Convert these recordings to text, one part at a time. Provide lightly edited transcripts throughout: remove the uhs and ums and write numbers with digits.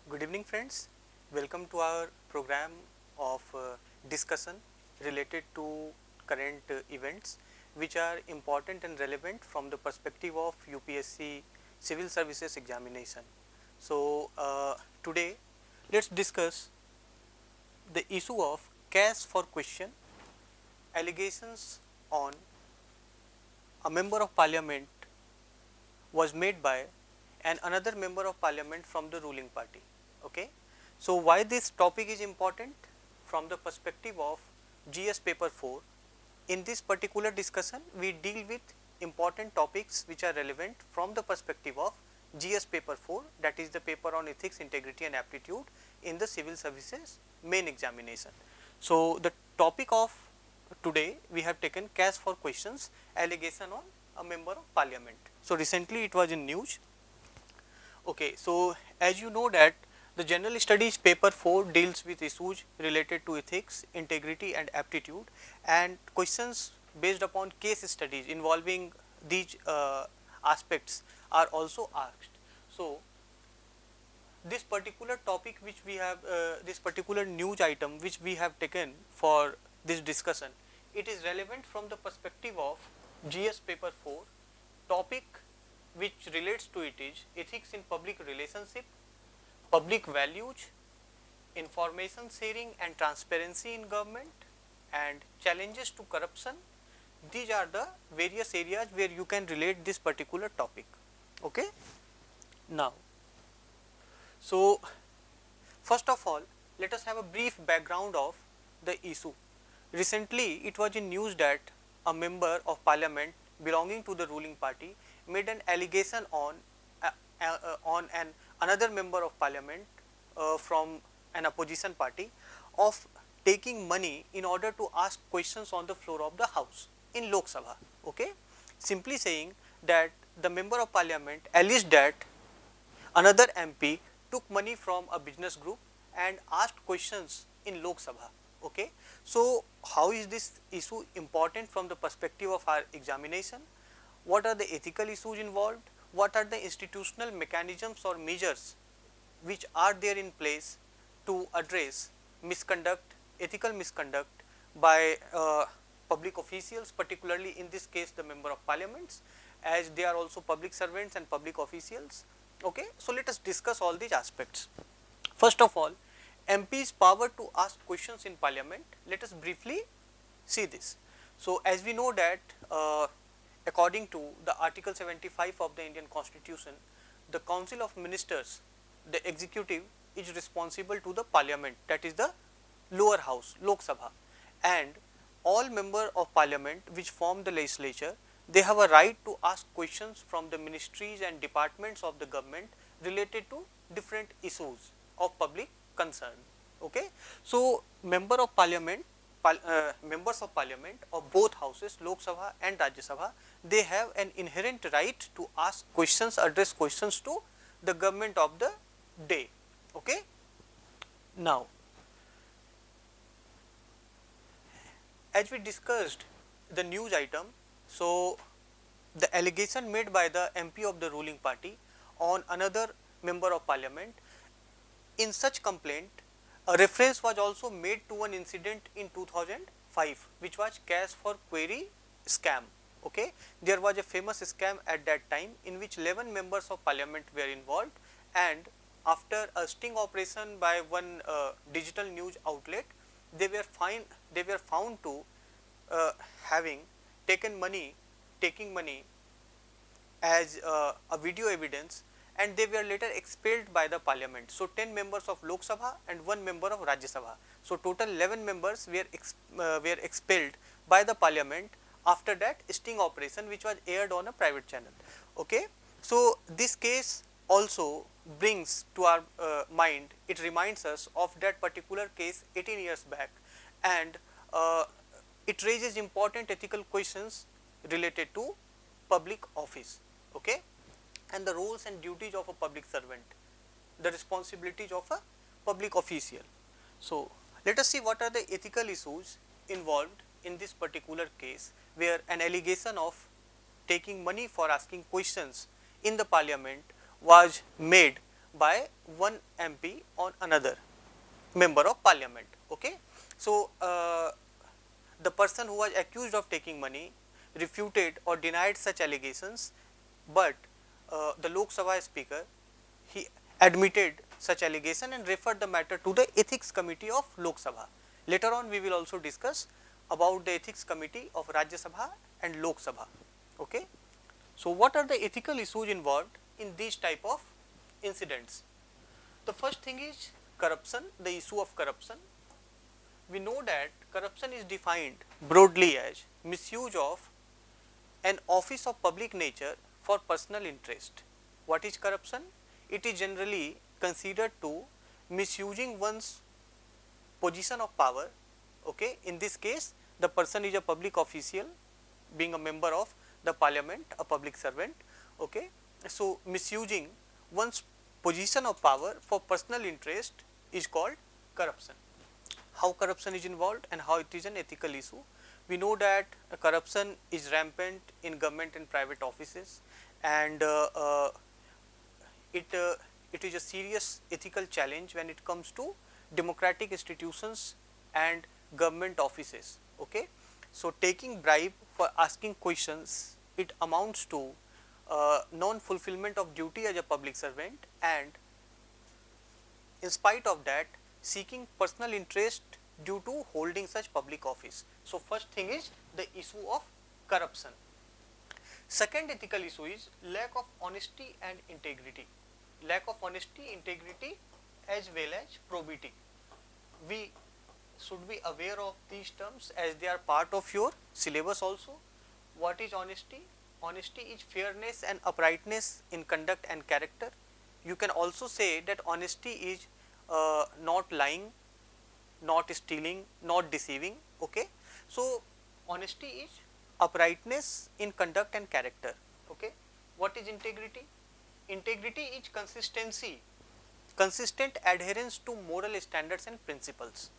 Good evening friends, welcome to our program of discussion related to current events which are important and relevant from the perspective of UPSC civil services examination. So, today let us discuss the issue of cash for question, allegations on a member of parliament was made by and another member of parliament from the ruling party. Okay. So, why this topic is important from the perspective of GS paper 4? In this particular discussion, we deal with important topics which are relevant from the perspective of GS paper 4, that is the paper on ethics, integrity and aptitude in the civil services main examination. So, the topic of today we have taken cash for questions, allegation on a member of parliament. So, recently it was in news. Okay, so as you know that the general studies paper 4 deals with issues related to ethics, integrity and aptitude, and questions based upon case studies involving these aspects are also asked. So, this particular topic which we have, this particular news item which we have taken for this discussion, it is relevant from the perspective of GS paper 4. Topic which relates to it is ethics in public relationship, public values, information sharing and transparency in government, and challenges to corruption. These are the various areas where you can relate this particular topic. Okay. Now, so first of all, let us have a brief background of the issue. Recently, it was in news that a member of parliament belonging to the ruling party made an allegation on an another member of parliament from an opposition party of taking money in order to ask questions on the floor of the house in Lok Sabha. Okay? Simply saying that the member of parliament alleged that another MP took money from a business group and asked questions in Lok Sabha. Okay. So, how is this issue important from the perspective of our examination? What are the ethical issues involved? What are the institutional mechanisms or measures which are there in place to address misconduct, ethical misconduct by public officials, particularly in this case the member of parliaments, as they are also public servants and public officials. Okay. So, let us discuss all these aspects. First of all, MP's power to ask questions in parliament, let us briefly see this. So, as we know that according to the article 75 of the Indian constitution, the council of ministers, the executive is responsible to the parliament, that is the lower house, Lok Sabha, and all member of parliament which form the legislature, they have a right to ask questions from the ministries and departments of the government related to different issues of public concern. Okay. So, members of parliament of both houses, Lok Sabha and Rajya Sabha, they have an inherent right to ask questions, address questions to the government of the day. Okay. Now, as we discussed the news item, so the allegation made by the MP of the ruling party on another member of parliament, in such complaint a reference was also made to an incident in 2005 which was cash for query scam. Okay. There was a famous scam at that time in which 11 members of parliament were involved, and after a sting operation by one digital news outlet, they were found to having taken money, taking money as a video evidence, and they were later expelled by the parliament. So, 10 members of Lok Sabha and 1 member of Rajya Sabha. So, total 11 members were expelled by the parliament after that sting operation which was aired on a private channel. Okay. So, this case also brings to our mind, it reminds us of that particular case 18 years back, and it raises important ethical questions related to public office. Okay. And the roles and duties of a public servant, the responsibilities of a public official. So, let us see what are the ethical issues involved in this particular case, where an allegation of taking money for asking questions in the parliament was made by one MP on another member of parliament. Okay. So, the person who was accused of taking money refuted or denied such allegations, but the Lok Sabha speaker, he admitted such allegation and referred the matter to the ethics committee of Lok Sabha. Later on we will also discuss about the ethics committee of Rajya Sabha and Lok Sabha. Okay. So, what are the ethical issues involved in these type of incidents? The first thing is corruption, the issue of corruption. We know that corruption is defined broadly as misuse of an office of public nature for personal interest. What is corruption? It is generally considered to misusing one's position of power. Okay. In this case, the person is a public official, being a member of the parliament, a public servant. Okay. So, misusing one's position of power for personal interest is called corruption. How corruption is involved and how it is an ethical issue? We know that corruption is rampant in government and private offices, and it is a serious ethical challenge when it comes to democratic institutions and government offices. Okay. So, taking bribe for asking questions, it amounts to non-fulfillment of duty as a public servant, and in spite of that seeking personal interest due to holding such public office. So, first thing is the issue of corruption. Second ethical issue is lack of honesty and integrity. Lack of honesty, integrity as well as probity. We should be aware of these terms as they are part of your syllabus also. What is honesty? Honesty is fairness and uprightness in conduct and character. You can also say that honesty is not lying, not stealing, not deceiving. Okay. So, honesty is uprightness in conduct and character. Okay. What is integrity? Integrity is consistency, consistent adherence to moral standards and principles.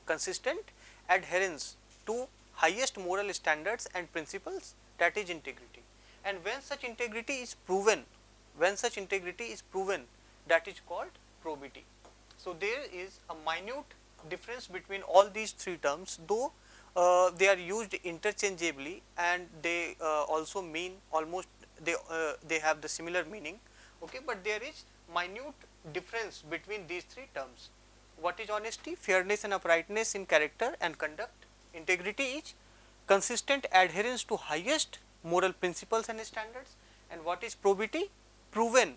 Consistent adherence to highest moral standards and principles, that is integrity. And when such integrity is proven, that is called probity. So, there is a minute difference between all these three terms, though they are used interchangeably and they also mean almost they have the similar meaning. Okay, but there is minute difference between these three terms. What is honesty? Fairness and uprightness in character and conduct. Integrity is consistent adherence to highest moral principles and standards. And what is probity? Proven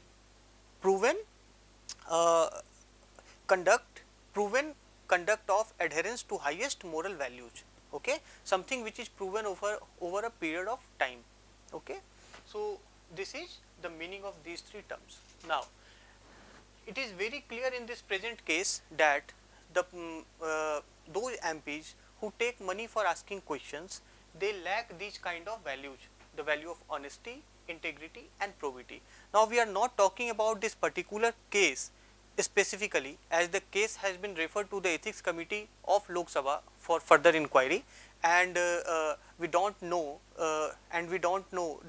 conduct of adherence to highest moral values. Okay, something which is proven over a period of time. Okay, so this is the meaning of these three terms. Now, it is very clear in this present case that the those MPs who take money for asking questions, they lack these kind of values, the value of honesty, integrity and probity. Now, we are not talking about this particular case specifically, as the case has been referred to the ethics committee of Lok Sabha for further inquiry, and we do not know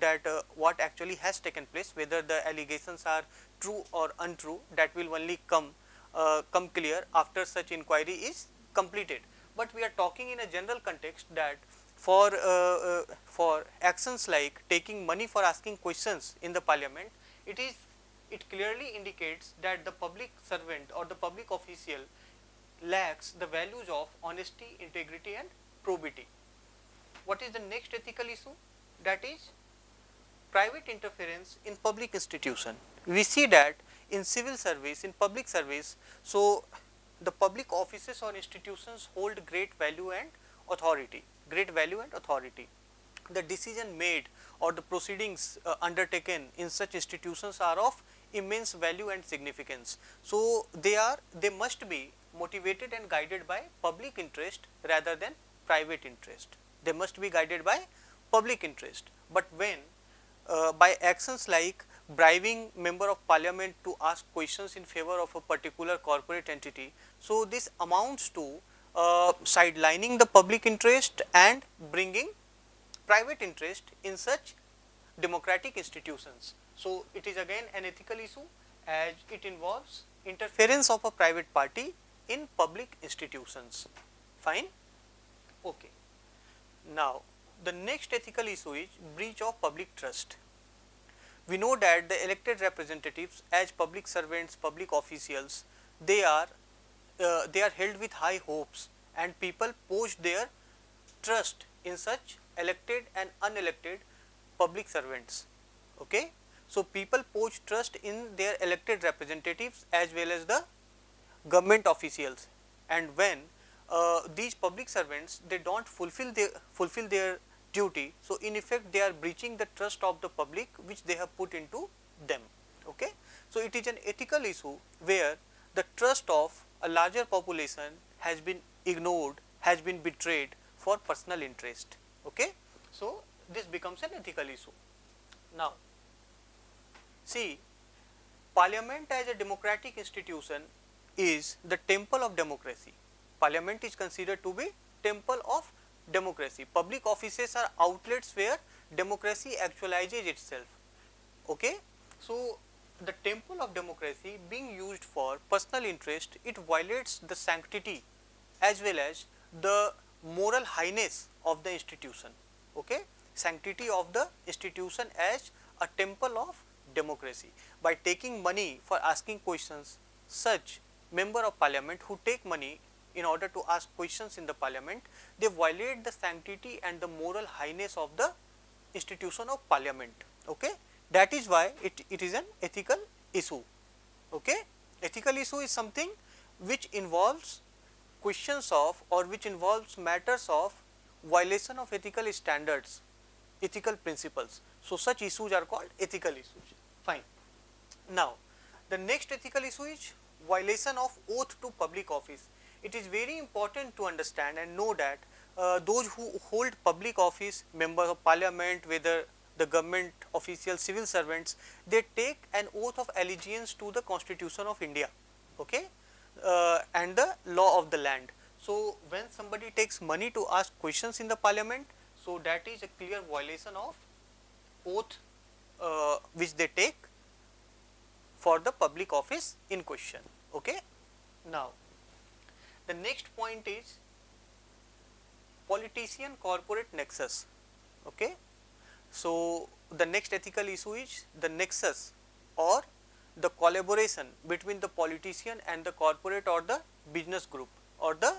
that what actually has taken place, whether the allegations are true or untrue. That will only come clear after such inquiry is completed. But we are talking in a general context that for actions like taking money for asking questions in the parliament, it clearly indicates that the public servant or the public official lacks the values of honesty, integrity and probity. What is the next ethical issue? That is private interference in public institution. We see that in civil service, in public service, so the public offices or institutions hold great value and authority. The decision made or the proceedings undertaken in such institutions are of immense value and significance. So, they must be motivated and guided by public interest rather than private interest. They must be guided by public interest. But when by actions like bribing member of parliament to ask questions in favor of a particular corporate entity, so this amounts to sidelining the public interest and bringing private interest in such democratic institutions. So, it is again an ethical issue, as it involves interference of a private party in public institutions. Fine? Okay. Now, the next ethical issue is breach of public trust. We know that the elected representatives as public servants, public officials, they are held with high hopes, and people post their trust in such elected and unelected public servants. Okay? So, people pose trust in their elected representatives as well as the government officials, and when these public servants they do not fulfill their duty, so in effect they are breaching the trust of the public which they have put into them. Okay? So, it is an ethical issue where the trust of a larger population has been ignored, has been betrayed for personal interest. Okay? So, this becomes an ethical issue. Now, see, Parliament as a democratic institution is the temple of democracy. Parliament is considered to be temple of democracy. Public offices are outlets where democracy actualizes itself. Okay? So, the temple of democracy being used for personal interest, it violates the sanctity as well as the moral highness of the institution. Okay? Sanctity of the institution as a temple of democracy. By taking money for asking questions, such member of parliament who take money in order to ask questions in the parliament, they violate the sanctity and the moral highness of the institution of parliament. Okay? That is why it is an ethical issue. Okay? Ethical issue is something which involves questions of, or which involves matters of violation of ethical standards, ethical principles. So, such issues are called ethical issues. Fine. Now, the next ethical issue is violation of oath to public office. It is very important to understand and know that those who hold public office, members of parliament, whether the government officials, civil servants, they take an oath of allegiance to the Constitution of India. Okay? And the law of the land. So, when somebody takes money to ask questions in the parliament, so that is a clear violation of oath which they take for the public office in question. Okay? Now, the next point is politician corporate nexus. Okay? So, the next ethical issue is the nexus or the collaboration between the politician and the corporate or the business group or the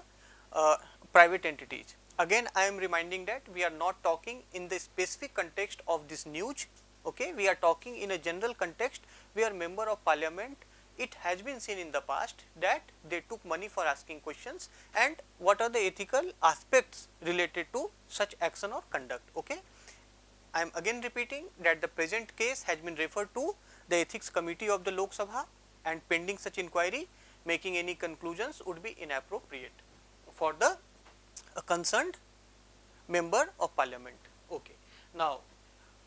private entities. Again, I am reminding that we are not talking in the specific context of this news. Okay? We are talking in a general context where member of parliament, it has been seen in the past that they took money for asking questions, and what are the ethical aspects related to such action or conduct. Okay? I am again repeating that the present case has been referred to the ethics committee of the Lok Sabha, and pending such inquiry, making any conclusions would be inappropriate for the concerned member of parliament. Okay. Now,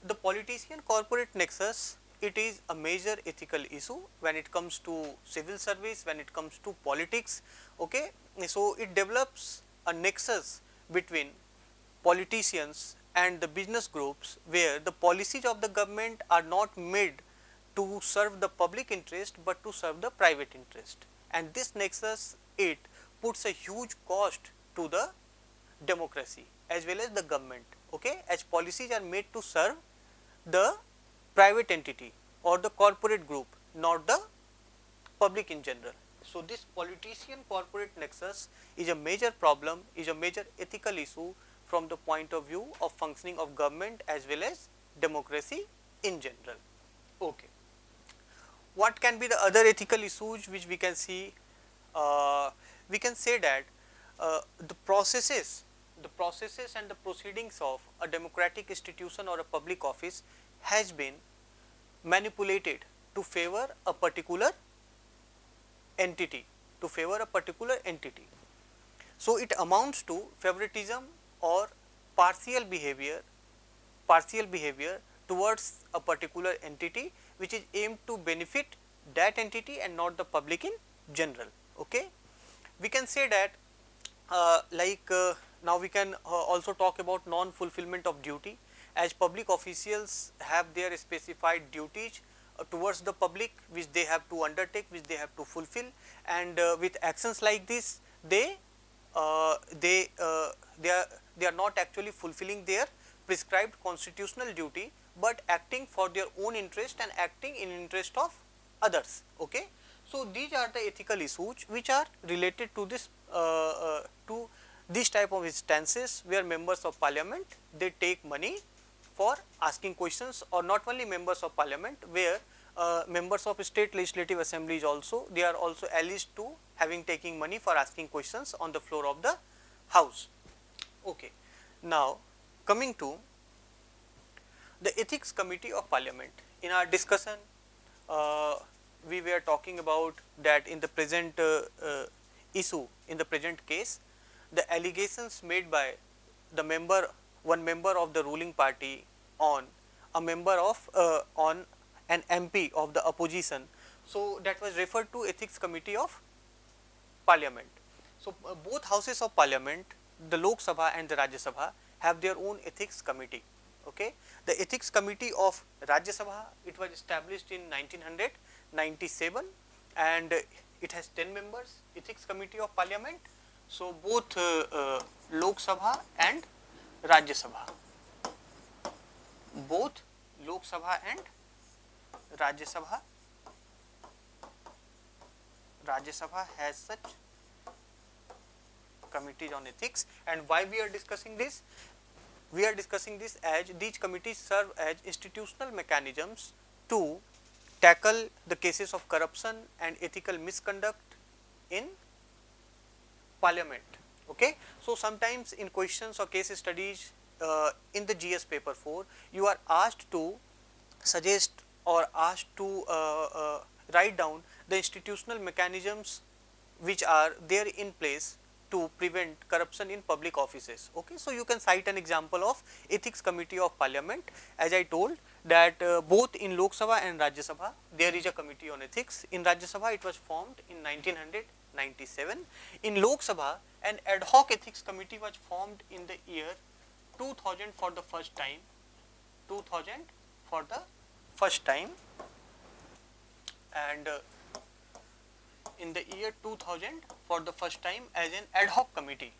the politician corporate nexus, it is a major ethical issue when it comes to civil service, when it comes to politics. Okay. So, it develops a nexus between politicians and the business groups, where the policies of the government are not made to serve the public interest, but to serve the private interest, and this nexus, it puts a huge cost to the democracy as well as the government. Okay? As policies are made to serve the private entity or the corporate group, not the public in general. So, this politician corporate nexus is a major problem, is a major ethical issue from the point of view of functioning of government as well as democracy in general. Okay. What can be the other ethical issues which we can see? We can say that the processes and the proceedings of a democratic institution or a public office has been manipulated to favor a particular entity, So, it amounts to favoritism or partial behavior towards a particular entity, which is aimed to benefit that entity and not the public in general. Okay? We can say that now we can also talk about non fulfillment of duty, as public officials have their specified duties towards the public, which they have to undertake, which they have to fulfill, and with actions like this they uh, they uh, they are they are not actually fulfilling their prescribed constitutional duty, but acting for their own interest and acting in interest of others. Okay. So, these are the ethical issues which are related to this to these type of instances where members of parliament they take money for asking questions, or not only members of parliament, where members of state legislative assemblies also, they are also alleged to having taking money for asking questions on the floor of the house. Okay. Now, coming to the ethics committee of parliament, in our discussion we were talking about that in the present issue, in the present case, the allegations made by the one member of the ruling party on a member of on an MP of the opposition. So, that was referred to ethics committee of parliament. So, both houses of parliament, the Lok Sabha and the Rajya Sabha, have their own ethics committee. Okay. The ethics committee of Rajya Sabha, it was established in 1997 and it has 10 members. Ethics committee of parliament, so both Lok Sabha and Rajya Sabha, both Lok Sabha and Rajya Sabha has such committees on ethics. And why we are discussing this? We are discussing this as these committees serve as institutional mechanisms to tackle the cases of corruption and ethical misconduct in parliament. Okay. So, sometimes in questions or case studies in the GS paper 4, you are asked to suggest or asked to write down the institutional mechanisms which are there in place to prevent corruption in public offices. Okay. So, you can cite an example of ethics committee of parliament. As I told that both in Lok Sabha and Rajya Sabha there is a committee on ethics. In Rajya Sabha it was formed in 1997. In Lok Sabha an ad hoc ethics committee was formed in the year 2000 for the first time, 2000 for the first time, and in the year 2000 for the first time as an ad hoc committee.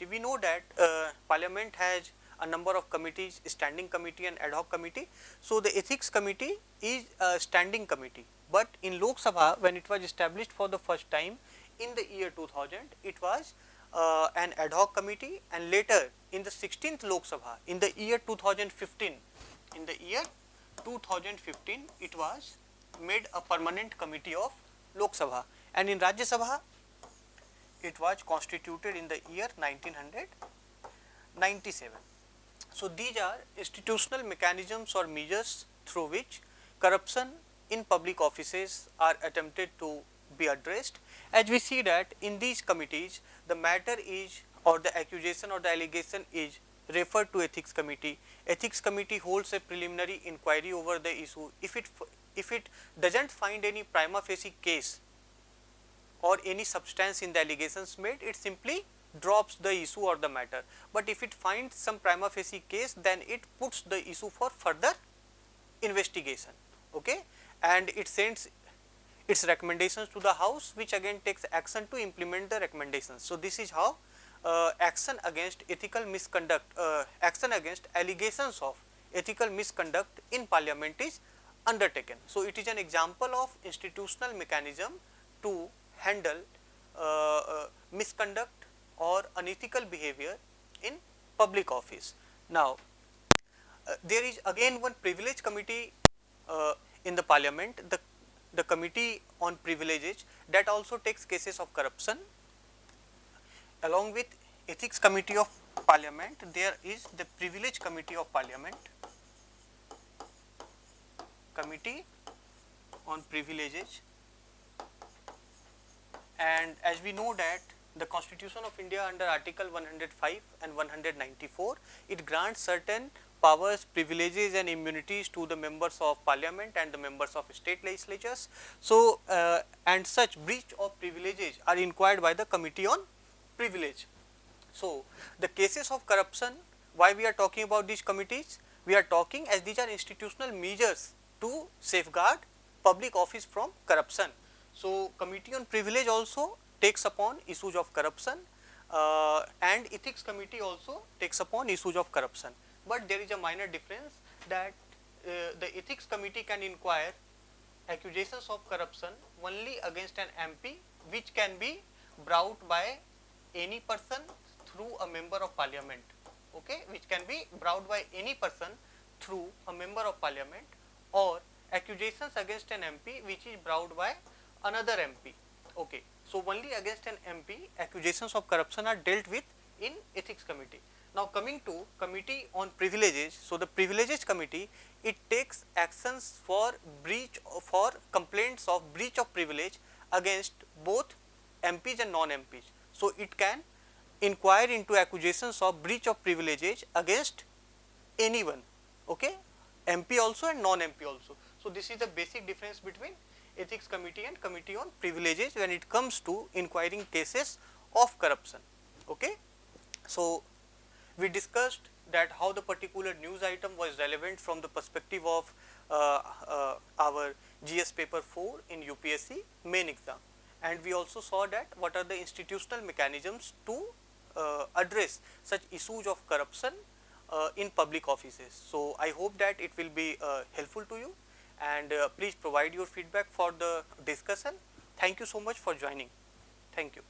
We know that parliament has a number of committees, standing committee and ad hoc committee. So, the ethics committee is a standing committee, but in Lok Sabha when it was established for the first time in the year 2000, it was an ad hoc committee, and later in the 16th Lok Sabha in the year 2015, it was made a permanent committee of Lok Sabha, and in Rajya Sabha it was constituted in the year 1997. So, these are institutional mechanisms or measures through which corruption in public offices are attempted to be addressed. As we see that in these committees the matter is, or the accusation or the allegation is referred to ethics committee. Ethics committee holds a preliminary inquiry over the issue. If it does not find any prima facie case or any substance in the allegations made, it simply drops the issue or the matter. But if it finds some prima facie case, then it puts the issue for further investigation. Okay. And it sends its recommendations to the house, which again takes action to implement the recommendations. So, this is how action against ethical misconduct, action against allegations of ethical misconduct in parliament is undertaken. So, it is an example of institutional mechanism to handle misconduct or unethical behavior in public office. Now, there is again one privilege committee in the parliament, the committee on privileges, that also takes cases of corruption. Along with ethics committee of parliament, there is the privilege committee of parliament, committee on privileges. And as we know that the Constitution of India under article 105 and 194, it grants certain powers, privileges and immunities to the members of parliament and the members of state legislatures. So, and such breach of privileges are inquired by the committee on privilege. So, the cases of corruption, why we are talking about these committees? We are talking as these are institutional measures to safeguard public office from corruption. So, Committee on Privilege also takes upon issues of corruption and Ethics Committee also takes upon issues of corruption, but there is a minor difference that the Ethics Committee can inquire accusations of corruption only against an MP which can be brought by any person through a member of parliament, okay, which can be brought by any person through a member of parliament, or accusations against an MP which is brought by another MP. Okay. So, only against an MP accusations of corruption are dealt with in Ethics Committee. Now, coming to Committee on Privileges. So, the Privileges Committee, it takes actions for complaints of breach of privilege against both MPs and non-MPs. So, it can inquire into accusations of breach of privileges against anyone, okay, MP also and non-MP also. So, this is the basic difference between Ethics Committee and Committee on Privileges when it comes to inquiring cases of corruption. Okay. So, we discussed that how the particular news item was relevant from the perspective of our GS paper 4 in UPSC main exam, and we also saw that what are the institutional mechanisms to address such issues of corruption in public offices. So, I hope that it will be helpful to you, and please provide your feedback for the discussion. Thank you so much for joining. Thank you.